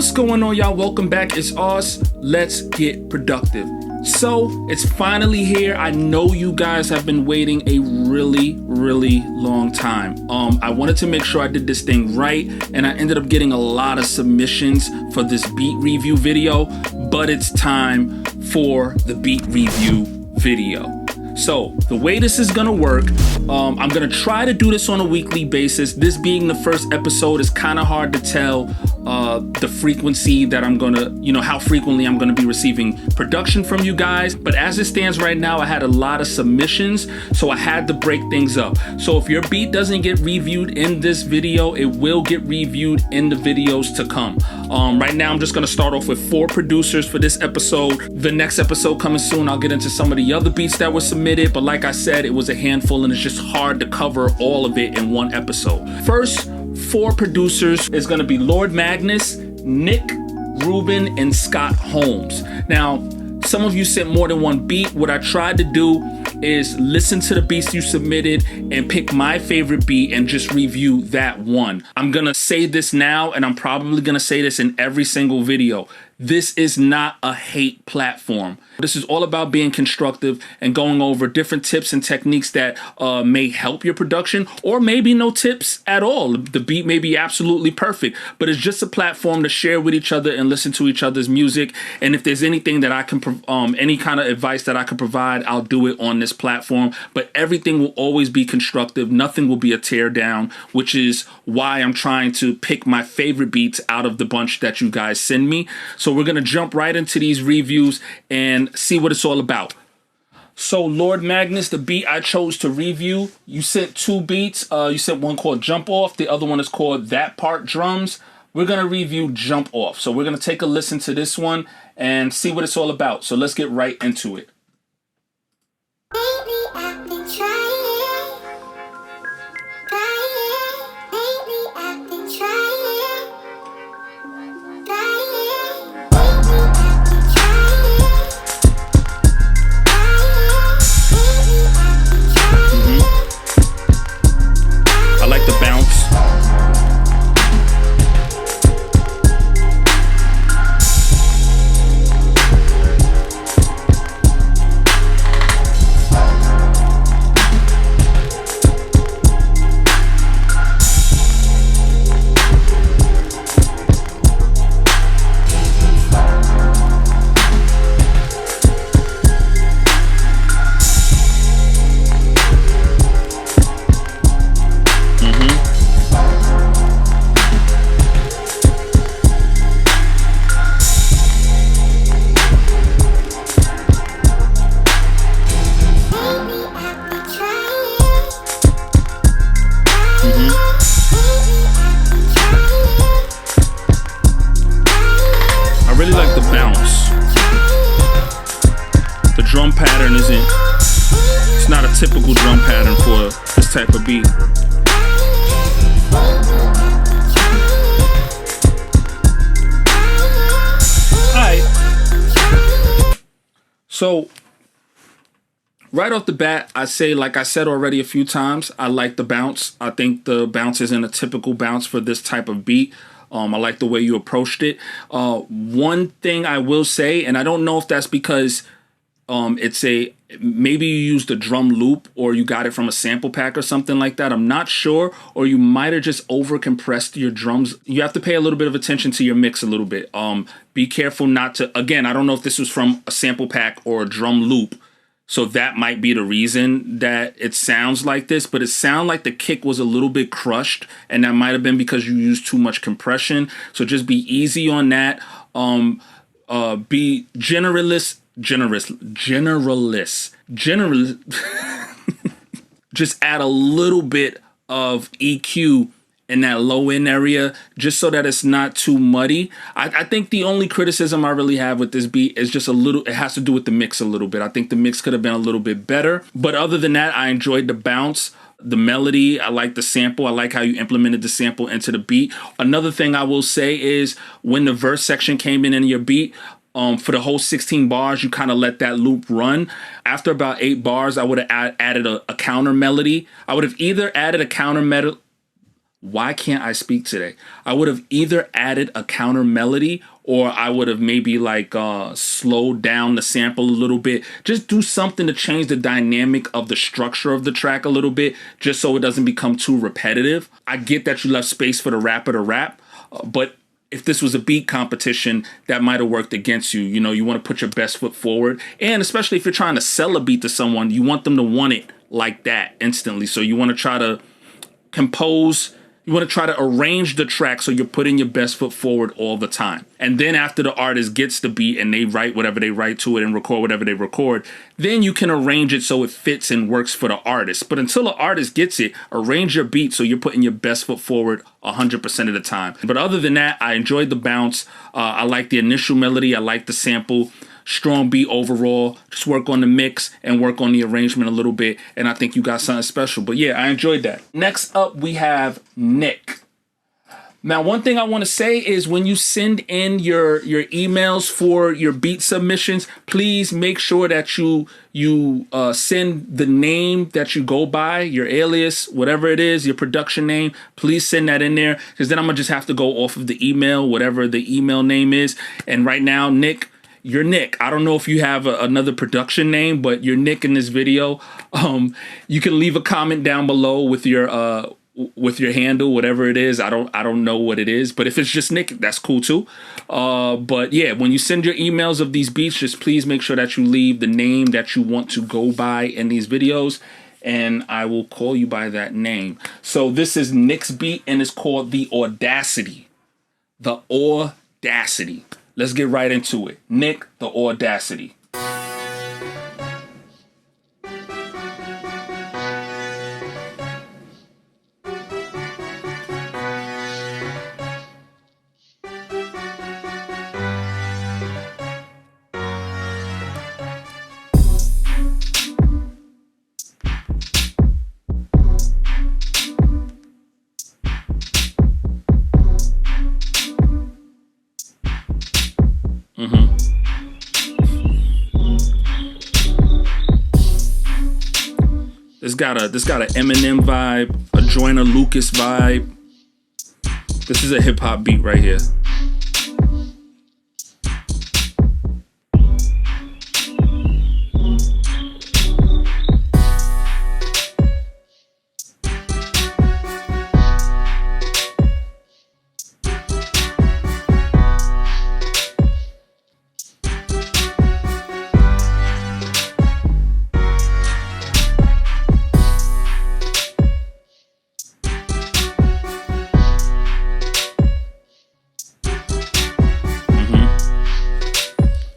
What's going on, y'all? Welcome back. It's us. Let's get productive. So it's finally here. I know you guys have been waiting a really long time. I wanted to make sure I did this thing right, and I ended up getting a lot of submissions for this beat review video, but it's time for the beat review video. So the way this is gonna work, I'm gonna try to do this on a weekly basis. This being the first episode, is kind of hard to tell the frequency that I'm gonna, how frequently I'm gonna be receiving production from you guys. But as it stands right now, I had a lot of submissions, so I had to break things up. So if your beat doesn't get reviewed in this video, it will get reviewed in the videos to come. Right now, I'm just gonna start off with 4 producers for this episode. The next episode coming soon, I'll get into some of the other beats that were submitted, but like I said, it was a handful and it's just hard to cover all of it in one episode. First 4 producers is gonna be Lord Magnus, Nick, Ruben, and Scott Holmes. Now, some of you sent more than one beat. What I tried to do is listen to the beats you submitted and pick my favorite beat and just review that one. I'm gonna say this now, and I'm probably gonna say this in every single video. This is not a hate platform. This is all about being constructive and going over different tips and techniques that may help your production, or maybe no tips at all. The beat may be absolutely perfect, but it's just a platform to share with each other and listen to each other's music. And if there's anything that I can, any kind of advice that I can provide, I'll do it on this platform. But everything will always be constructive. Nothing will be a tear down, which is why I'm trying to pick my favorite beats out of the bunch that you guys send me. So we're gonna jump right into these reviews and see what it's all about. So Lord Magnus, the beat I chose to review, you sent 2 beats. You sent one called Jump Off. The other one is called That Part Drums. We're gonna review Jump Off. So we're gonna take a listen to this one and see what it's all about. So let's get right into it. Drum pattern it's not a typical drum pattern for this type of beat. Alright. So right off the bat, I say, like I said already a few times, I like the bounce. I think the bounce isn't a typical bounce for this type of beat. I like the way you approached it. One thing I will say, and I don't know if that's because maybe you used a drum loop or you got it from a sample pack or something like that. I'm not sure. Or you might have just over compressed your drums. You have to pay a little bit of attention to your mix a little bit. Be careful not to, again, I don't know if this was from a sample pack or a drum loop. So that might be the reason that it sounds like this, but it sounded like the kick was a little bit crushed, and that might have been because you used too much compression. So just be easy on that. Be generous. Just add a little bit of EQ in that low end area, just so that it's not too muddy. I think the only criticism I really have with this beat is just it has to do with the mix a little bit. I think the mix could have been a little bit better, but other than that, I enjoyed the bounce. The melody, I like the sample. I like how you implemented the sample into the beat. Another thing I will say is when the verse section came in your beat, for the whole 16 bars, you kind of let that loop run. After about 8 bars, I would have added a counter melody. I would have either added a counter why can't I speak today? I would have either added a counter melody, or I would have maybe like slowed down the sample a little bit. Just do something to change the dynamic of the structure of the track a little bit, just so it doesn't become too repetitive. I get that you left space for the rapper to rap, but if this was a beat competition, that might have worked against you. You know, you want to put your best foot forward. And especially if you're trying to sell a beat to someone, you want them to want it like that instantly. So you want to try to compose, you want to try to arrange the track so you're putting your best foot forward all the time. And then after the artist gets the beat and they write whatever they write to it and record whatever they record, then you can arrange it so it fits and works for the artist. But until the artist gets it, arrange your beat so you're putting your best foot forward 100% of the time. But other than that, I enjoyed the bounce. I like the initial melody. I like the sample. Strong beat overall. Just work on the mix and work on the arrangement a little bit, and I think you got something special. But yeah, I enjoyed that. Next up, we have Nick. Now, one thing I want to say is when you send in your emails for your beat submissions, please make sure that you send the name that you go by, your alias, whatever it is, your production name. Please send that in there, because then I'm gonna just have to go off of the email, whatever the email name is. And right now, Nick, you're Nick. I don't know if you have another production name, but you're Nick in this video. You can leave a comment down below with your handle, whatever it is. I don't know what it is, but if it's just Nick, that's cool too. But yeah, when you send your emails of these beats, just please make sure that you leave the name that you want to go by in these videos, and I will call you by that name. So this is Nick's beat, and it's called The Audacity. The Audacity. Let's get right into it. Nick, The Audacity. This got an Eminem vibe, a Joyner Lucas vibe. This is a hip hop beat right here.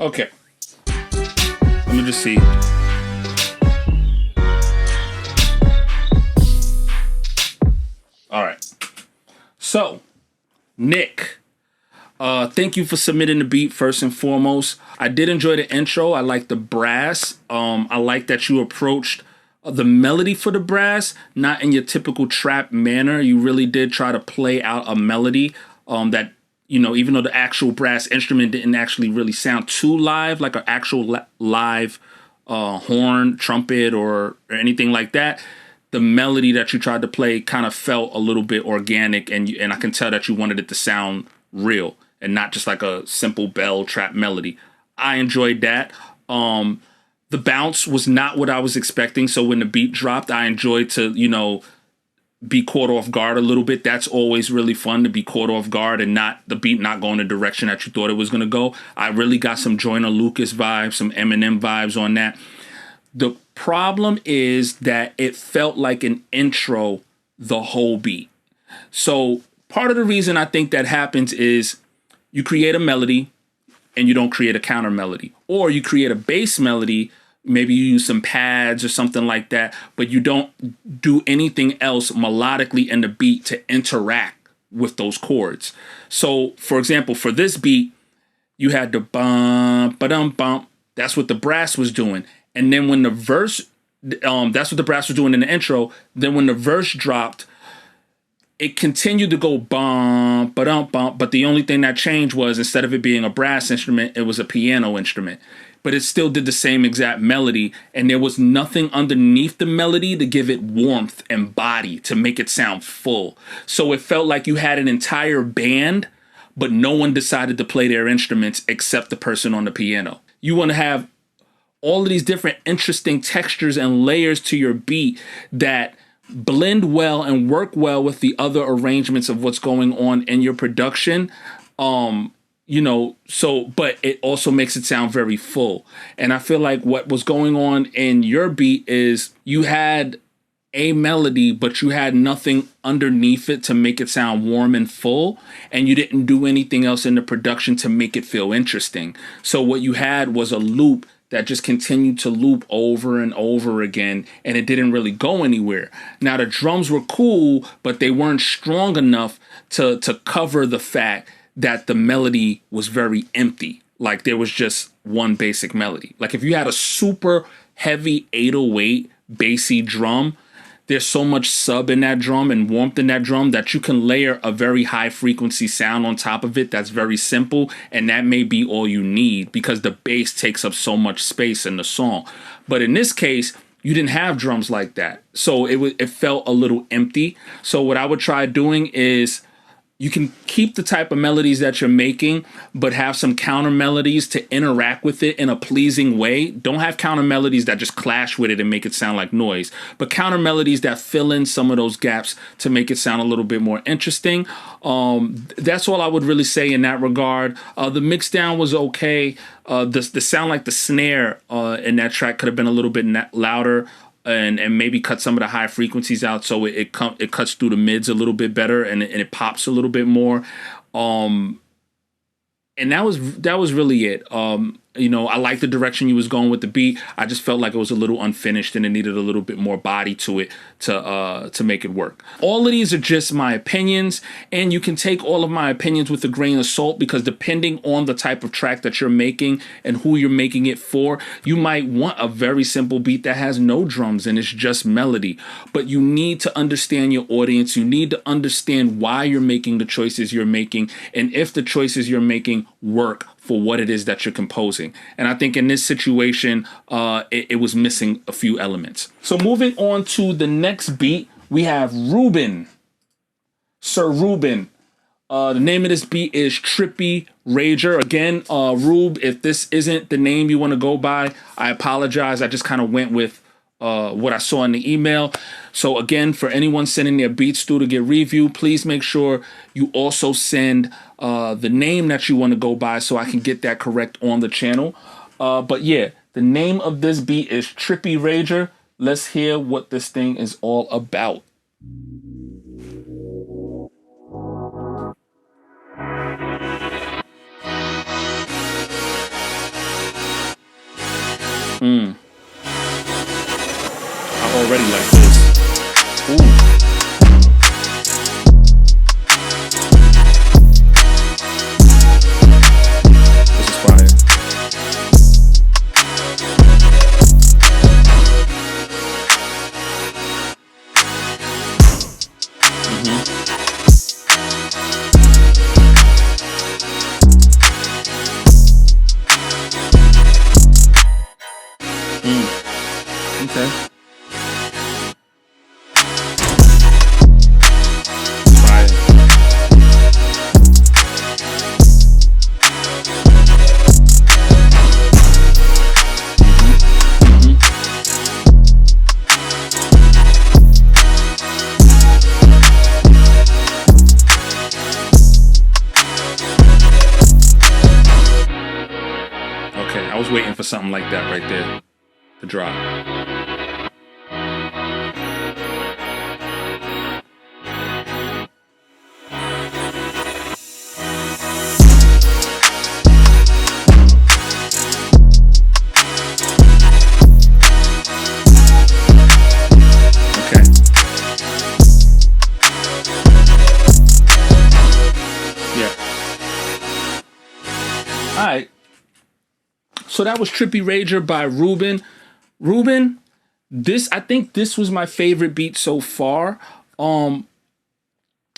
Okay, let me just see. All right, so Nick, thank you for submitting the beat first and foremost. I did enjoy the intro. I like the brass. I like that you approached the melody for the brass, not in your typical trap manner. You really did try to play out a melody that, you know, even though the actual brass instrument didn't actually really sound too live, like an actual live horn, trumpet, or anything like that, the melody that you tried to play kind of felt a little bit organic, and I can tell that you wanted it to sound real and not just like a simple bell trap melody. I enjoyed that. The bounce was not what I was expecting, so when the beat dropped, I enjoyed to, you know, be caught off guard a little bit. That's always really fun, to be caught off guard and not the beat not going the direction that you thought it was going to go. I really got some Joyner Lucas vibes, some Eminem vibes on that. The problem is that it felt like an intro the whole beat. So part of the reason I think that happens is you create a melody and you don't create a counter melody, or you create a bass melody, maybe you use some pads or something like that, but you don't do anything else melodically in the beat to interact with those chords. So, for example, for this beat, you had the bump, ba-dum, bump. That's what the brass was doing. And then when the verse, that's what the brass was doing in the intro. Then when the verse dropped, it continued to go bum, ba-dum, bum, but the only thing that changed was instead of it being a brass instrument, it was a piano instrument. But it still did the same exact melody, and there was nothing underneath the melody to give it warmth and body to make it sound full. So it felt like you had an entire band, but no one decided to play their instruments except the person on the piano. You want to have all of these different interesting textures and layers to your beat that blend well and work well with the other arrangements of what's going on in your production. But it also makes it sound very full. And I feel like what was going on in your beat is you had a melody, but you had nothing underneath it to make it sound warm and full. And you didn't do anything else in the production to make it feel interesting. So what you had was a loop that just continued to loop over and over again, and it didn't really go anywhere. Now, the drums were cool, but they weren't strong enough to cover the fact that the melody was very empty. Like, there was just one basic melody. Like, if you had a super heavy 808 bassy drum, there's so much sub in that drum and warmth in that drum that you can layer a very high frequency sound on top of it that's very simple, and that may be all you need because the bass takes up so much space in the song. But in this case, you didn't have drums like that, so it felt a little empty. So what I would try doing is you can keep the type of melodies that you're making, but have some counter melodies to interact with it in a pleasing way. Don't have counter melodies that just clash with it and make it sound like noise, but counter melodies that fill in some of those gaps to make it sound a little bit more interesting. That's all I would really say in that regard. The mix down was okay. The sound like the snare in that track could have been a little bit louder. And maybe cut some of the high frequencies out so it cuts through the mids a little bit better and it pops a little bit more. And that was really it. I like the direction you was going with the beat. I just felt like it was a little unfinished and it needed a little bit more body to it to make it work. All of these are just my opinions, and you can take all of my opinions with a grain of salt because depending on the type of track that you're making and who you're making it for, you might want a very simple beat that has no drums and it's just melody. But you need to understand your audience. You need to understand why you're making the choices you're making and if the choices you're making work for what it is that you're composing. And I think in this situation, it was missing a few elements. So moving on to the next beat, we have Ruben. Sir Ruben. The name of this beat is Trippy Rager. Again, Rube, if this isn't the name you want to go by, I apologize. I just kind of went with what I saw in the email. So again, for anyone sending their beats through to get reviewed, please make sure you also send the name that you want to go by so I can get that correct on the channel. But yeah, the name of this beat is Trippy Rager. Let's hear what this thing is all about. I already like this. Ooh. Waiting for something like that right there to drop. Okay. Yeah. All right. So that was Trippy Rager by Ruben. Ruben, I think this was my favorite beat so far.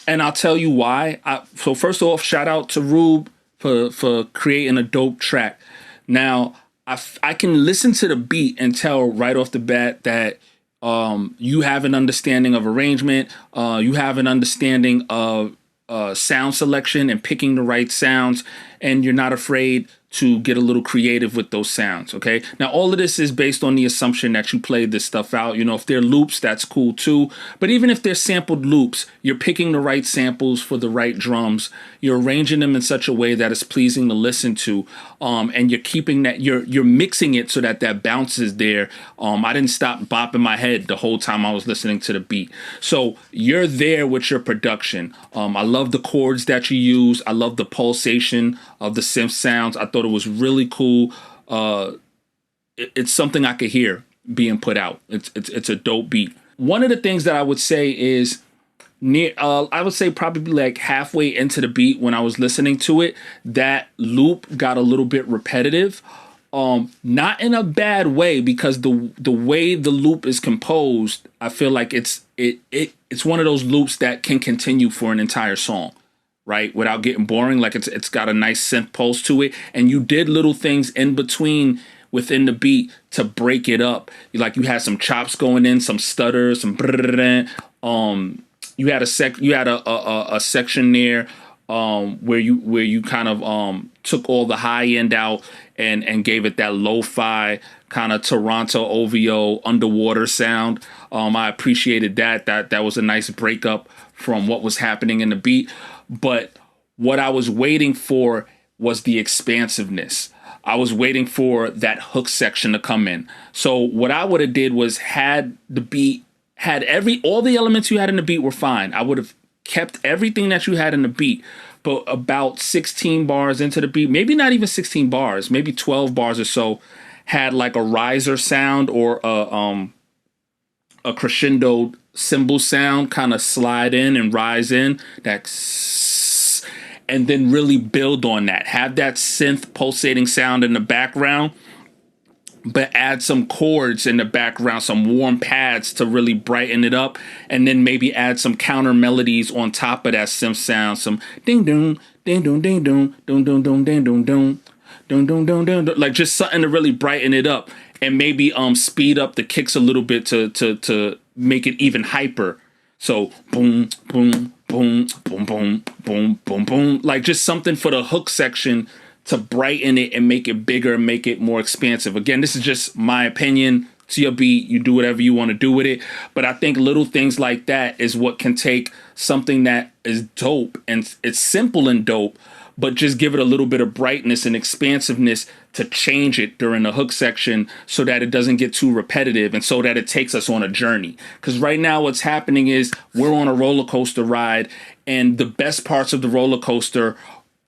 And I'll tell you why. So first off, shout out to Rube for creating a dope track. Now, I can listen to the beat and tell right off the bat that you have an understanding of arrangement. You have an understanding of sound selection and picking the right sounds, and you're not afraid to get a little creative with those sounds. Okay. Now, all of this is based on the assumption that you played this stuff out. You know, if they're loops, that's cool too. But even if they're sampled loops, you're picking the right samples for the right drums. You're arranging them in such a way that it's pleasing to listen to. And you're keeping that, you're mixing it so that that bounce is there. I didn't stop bopping my head the whole time I was listening to the beat. So you're there with your production. I love the chords that you use. I love the pulsation of the synth sounds. I thought it was really cool. It's something I could hear being put out. It's a dope beat. One of the things that I would say is I would say probably like halfway into the beat when I was listening to it, that loop got a little bit repetitive. Not in a bad way, because the way the loop is composed, I feel like it's one of those loops that can continue for an entire song, right? Without getting boring. Like it's got a nice synth pulse to it. And you did little things in between within the beat to break it up. Like you had some chops going in, some stutters, some you had a section there where you kind of took all the high end out and gave it that lo-fi kind of Toronto OVO underwater sound. I appreciated that. That was a nice breakup from what was happening in the beat. But what I was waiting for was the expansiveness. I was waiting for that hook section to come in. So what I would have did was had the beat, all the elements you had in the beat were fine. I would have kept everything that you had in the beat, but about 16 bars into the beat, maybe not even 16 bars, maybe 12 bars or so, had like a riser sound or a crescendo cymbal sound kind of slide in and rise in, and then really build on that. Have that synth pulsating sound in the background, but add some chords in the background, some warm pads to really brighten it up, and then maybe add some counter melodies on top of that synth sound, some ding dong, ding dong, ding dong, dong dong dong ding dong dong, dong dong dong dong, like just something to really brighten it up, and maybe speed up the kicks a little bit to make it even hyper. So boom, boom, boom, boom, boom, boom, boom, boom, like just something for the hook section to brighten it and make it bigger, make it more expansive. Again, this is just my opinion. It's your beat. You do whatever you want to do with it. But I think little things like that is what can take something that is dope, and it's simple and dope, but just give it a little bit of brightness and expansiveness to change it during the hook section so that it doesn't get too repetitive and so that it takes us on a journey. Because right now what's happening is we're on a roller coaster ride, and the best parts of the roller coaster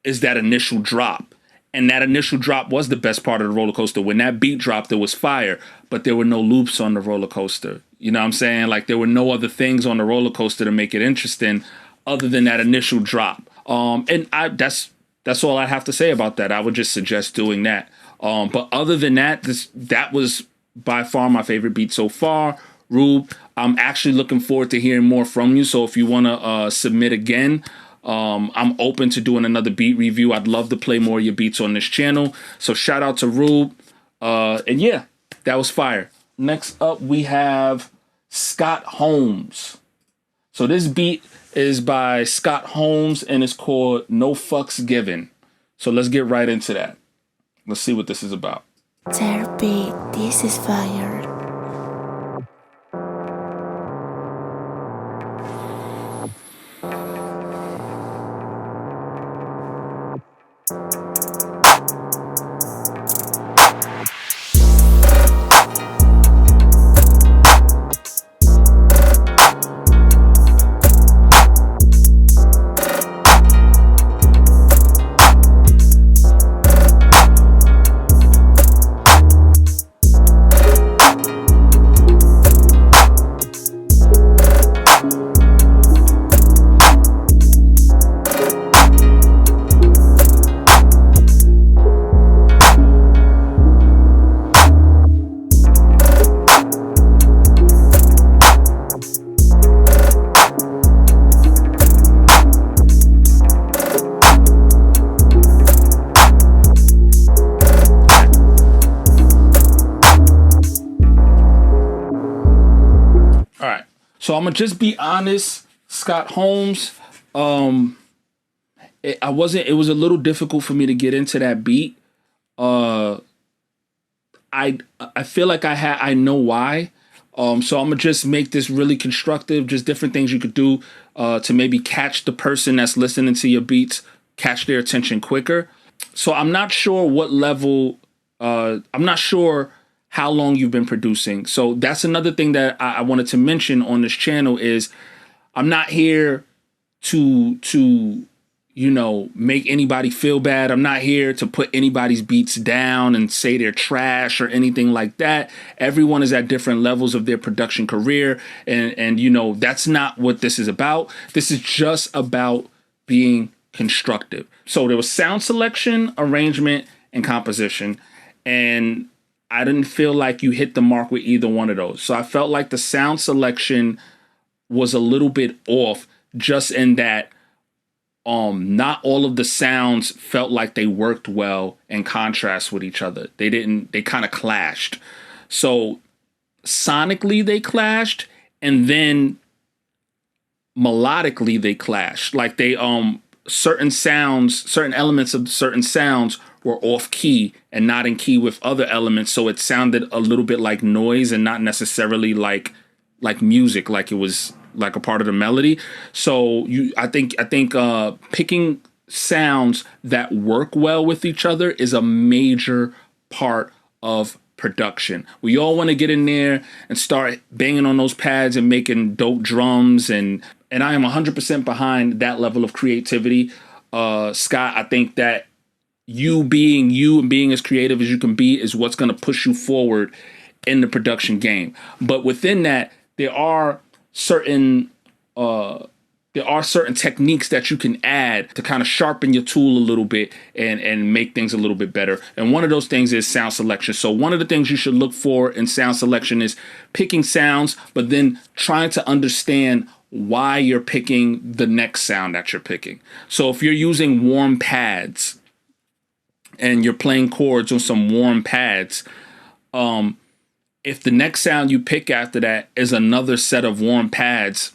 is that initial drop. And that initial drop was the best part of the roller coaster. When that beat dropped, it was fire, but there were no loops on the roller coaster. You know what I'm saying? Like there were no other things on the roller coaster to make it interesting other than that initial drop. That's all I have to say about that. I would just suggest doing that. But other than that, that was by far my favorite beat so far. Rube, I'm actually looking forward to hearing more from you. So if you want to submit again, I'm open to doing another beat review. I'd love to play more of your beats on this channel. So shout out to Rube. And yeah, that was fire. Next up, we have Scott Holmes. So this beat is by Scott Holmes and it's called No Fucks Given. So let's get right into that. Let's see what this is about. Therapy, this is fire. So I'm gonna just be honest, Scott Holmes. It was a little difficult for me to get into that beat. I feel like I know why. So I'm gonna just make this really constructive, just different things you could do to maybe catch the person that's listening to your beats, catch their attention quicker. So I'm not sure what level, I'm not sure how long you've been producing. So that's another thing that I wanted to mention on this channel is I'm not here to make anybody feel bad. I'm not here to put anybody's beats down and say they're trash or anything like that. Everyone is at different levels of their production career. And that's not what this is about. This is just about being constructive. So there was sound selection, arrangement, and composition. And I didn't feel like you hit the mark with either one of those. So I felt like the sound selection was a little bit off, just in that not all of the sounds felt like they worked well in contrast with each other. They kind of clashed. So sonically they clashed, and then melodically they clashed. Like they certain elements of certain sounds were off key and not in key with other elements, so it sounded a little bit like noise and not necessarily like music, like it was like a part of the melody. So I think picking sounds that work well with each other is a major part of production. We all want to get in there and start banging on those pads and making dope drums, and I am 100% behind that level of creativity. Scott, I think that you being you and being as creative as you can be is what's going to push you forward in the production game. But within that, there are certain techniques that you can add to kind of sharpen your tool a little bit and make things a little bit better. And one of those things is sound selection. So one of the things you should look for in sound selection is picking sounds, but then trying to understand why you're picking the next sound that you're picking. So if you're using warm pads and you're playing chords on some warm pads, if the next sound you pick after that is another set of warm pads,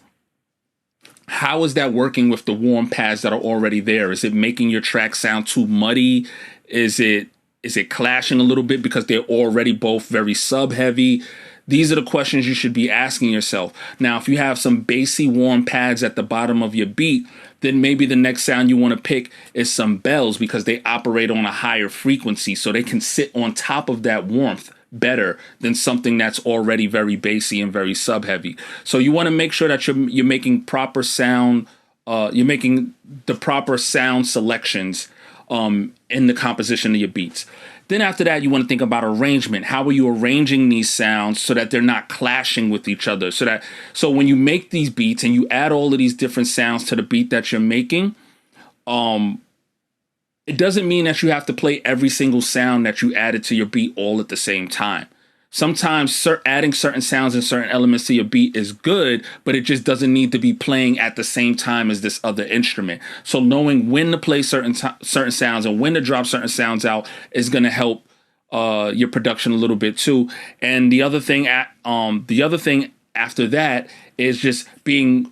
how is that working with the warm pads that are already there? Is it making your track sound too muddy? Is it clashing a little bit because they're already both very sub heavy? These are the questions you should be asking yourself. Now, if you have some bassy warm pads at the bottom of your beat, then maybe the next sound you want to pick is some bells, because they operate on a higher frequency, so they can sit on top of that warmth better than something that's already very bassy and very sub heavy. So you want to make sure that you're making proper sound, you're making the proper sound selections in the composition of your beats. Then after that, you want to think about arrangement. How are you arranging these sounds so that they're not clashing with each other? So when you make these beats and you add all of these different sounds to the beat that you're making, it doesn't mean that you have to play every single sound that you added to your beat all at the same time. Sometimes adding certain sounds and certain elements to your beat is good, but it just doesn't need to be playing at the same time as this other instrument. So knowing when to play certain sounds and when to drop certain sounds out is going to help your production a little bit too. And the other thing after that is just being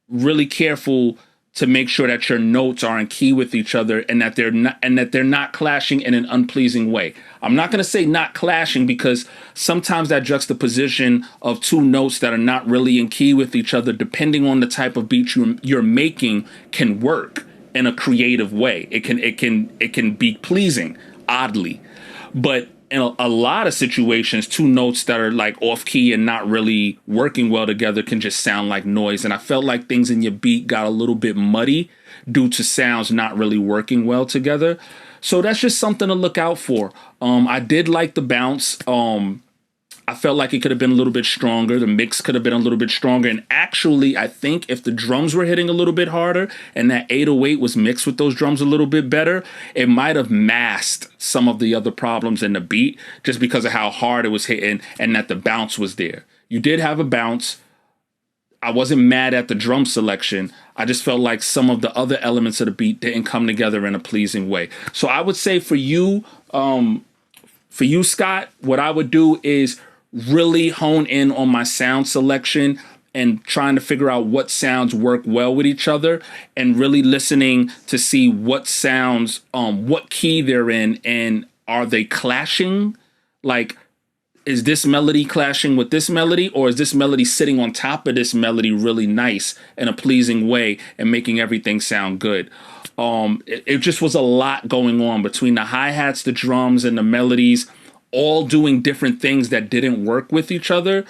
really careful to make sure that your notes are in key with each other and that they're not clashing in an unpleasing way. I'm not going to say not clashing, because sometimes that juxtaposition of two notes that are not really in key with each other, depending on the type of beat you're making, can work in a creative way. It can be pleasing, oddly. But in a lot of situations, two notes that are like off key and not really working well together can just sound like noise. And I felt like things in your beat got a little bit muddy due to sounds not really working well together. So that's just something to look out for. I did like the bounce. I felt like it could have been a little bit stronger. The mix could have been a little bit stronger. And actually, I think if the drums were hitting a little bit harder and that 808 was mixed with those drums a little bit better, it might have masked some of the other problems in the beat, just because of how hard it was hitting and that the bounce was there. You did have a bounce. I wasn't mad at the drum selection. I just felt like some of the other elements of the beat didn't come together in a pleasing way. So I would say for you, Scott, what I would do is really hone in on my sound selection and trying to figure out what sounds work well with each other, and really listening to see what sounds, what key they're in, and are they clashing? Like, is this melody clashing with this melody, or is this melody sitting on top of this melody really nice in a pleasing way and making everything sound good? It just was a lot going on between the hi-hats, the drums, and the melodies, all doing different things that didn't work with each other.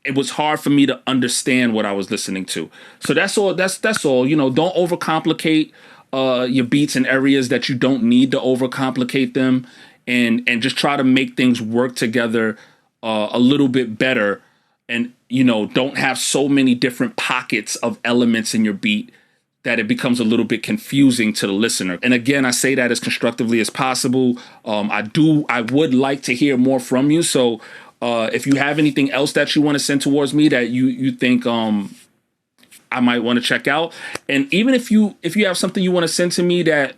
It was hard for me to understand what I was listening to. So that's all. That's all. You know, don't overcomplicate your beats in areas that you don't need to overcomplicate them. And just try to make things work together a little bit better. And, you know, don't have so many different pockets of elements in your beat that it becomes a little bit confusing to the listener. And again, I say that as constructively as possible. I would like to hear more from you. So if you have anything else that you want to send towards me that you think I might want to check out, and even if you have something you want to send to me that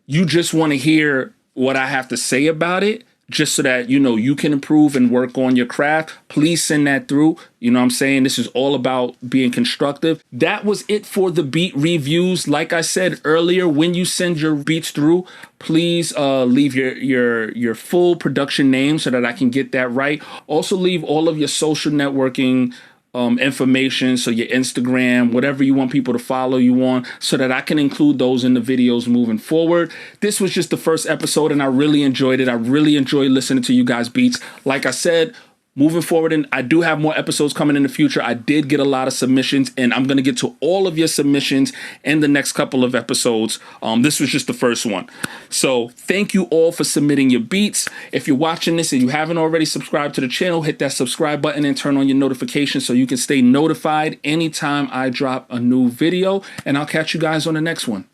you just want to hear what I have to say about it, just so that, you know, you can improve and work on your craft, please send that through. You know what I'm saying? This is all about being constructive. That was it for the beat reviews. Like I said earlier, when you send your beats through, please leave your full production name so that I can get that right. Also leave all of your social networking information, so your Instagram, whatever you want people to follow you on, so that I can include those in the videos moving forward. This was just the first episode, and I really enjoyed it. I really enjoyed listening to you guys' beats. Like I said, moving forward, and I do have more episodes coming in the future. I did get a lot of submissions, and I'm going to get to all of your submissions in the next couple of episodes. This was just the first one. So thank you all for submitting your beats. If you're watching this and you haven't already subscribed to the channel, hit that subscribe button and turn on your notifications so you can stay notified anytime I drop a new video. And I'll catch you guys on the next one.